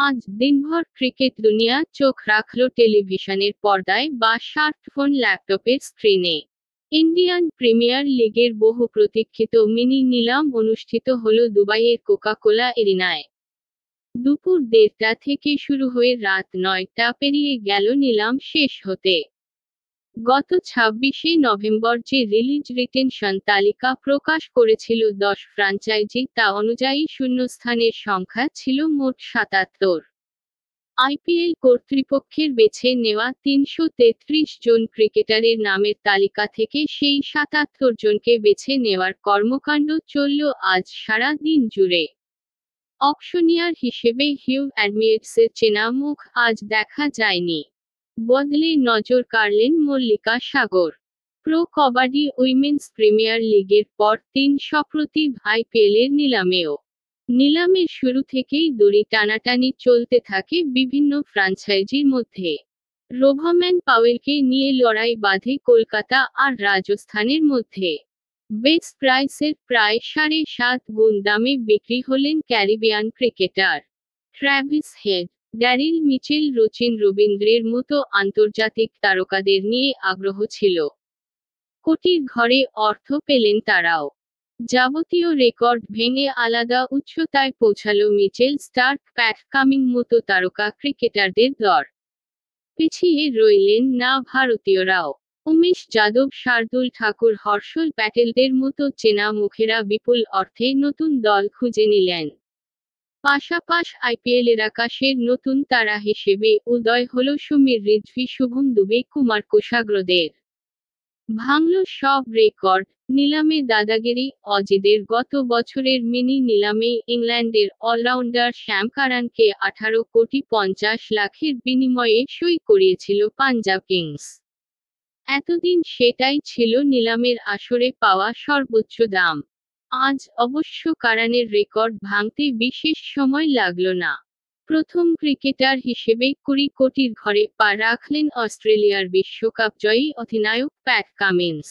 আজ দিনভর ক্রিকেট দুনিয়া চোখ রাখল টেলিভিশনের পর্দায় বা স্মার্টফোন ল্যাপটপের স্ক্রিনে। ইন্ডিয়ান প্রিমিয়ার লিগের বহু প্রতীক্ষিত মিনি নিলাম অনুষ্ঠিত হল দুবাইয়ের কোকা-কোলা এরিনায়। দুপুর 1:30টা থেকে শুরু হয়ে রাত 9টা পেরিয়ে গেল নিলাম শেষ হতে। গত 26শে নভেম্বর যে রিলিজ রিটেনশন তালিকা প্রকাশ করেছিল 10 ফ্র্যাঞ্চাইজি, তা অনুযায়ী শূন্যস্থানের সংখ্যা ছিল মোট 77। আইপিএল কর্তৃপক্ষের বেছে নেওয়া 333 জন ক্রিকেটারের নামের তালিকা থেকে সেই 77 জনকে বেছে নেওয়ার কর্মকাণ্ড চলল আজ সারা দিন জুড়ে। অকশনিয়ার হিসেবে হিউ অ্যাডমিয়েটসের চেনা মুখ আজ দেখা যায়নি। বদলে নজর কাড়লেন মল্লিকা সাগর। প্রো কবাডি উইমেন্স প্রিমিয়ার লিগের পর 3 সপ্রতিভ আইপিএলের নিলামেও। নিলামের শুরু থেকেই দড়ি টানাটানি চলতে থাকে বিভিন্ন ফ্র্যাঞ্চাইজির মধ্যে। রোভাম্যান পাওয়েলকে নিয়ে লড়াই বাধে কলকাতা আর রাজস্থানের মধ্যে। বেস্ট প্রাইসের প্রায় 7.5 গুণ দামে বিক্রি হলেন Caribbean cricketer Travis Head, Daryl Mitchell, Rachin রবীন্দ্রের মতো আন্তর্জাতিক তারকাদের নিয়ে আগ্রহ ছিল। কোটির ঘরে অর্থ পেলেন তারাও। যাবতীয় রেকর্ড ভেঙে আলাদা উচ্চতায় পৌঁছালো মিচেল স্টার্ক, প্যাট কামিং মতো তারকা ক্রিকেটারদের দর। পিছিয়ে রইলেন না ভারতীয়রাও। উমেশ যাদব, শার্দুল ঠাকুর, হর্ষল প্যাটেলদের মতো চেনা মুখেরা বিপুল অর্থে নতুন দল খুঁজে নিলেন। পাশাপাশ আইপিএলের আকাশের নতুন তারা হিসেবে উদয় হল সমীর রিজভি, শুভম দুবে, কুমার কোষাগ্রদের। ভাঙল সব রেকর্ড। নিলামে দাদাগিরি। অজিদের গত বছরের মিনি নিলামে ইংল্যান্ডের অলরাউন্ডার শ্যাম কারানকে 18,50,00,000-এর বিনিময়ে সই করিয়েছিল পাঞ্জাব কিংস। এতদিন সেটাই ছিল নিলামের আসরে পাওয়া সর্বোচ্চ দাম। আজ অবশ্য কারানের রেকর্ড ভাঙতে বিশেষ সময় লাগল না। প্রথম ক্রিকেটার হিসেবে 20 কোটির ঘরে পা রাখলেন অস্ট্রেলিয়ার বিশ্বকাপ জয়ী অধিনায়ক প্যাট কামিন্স।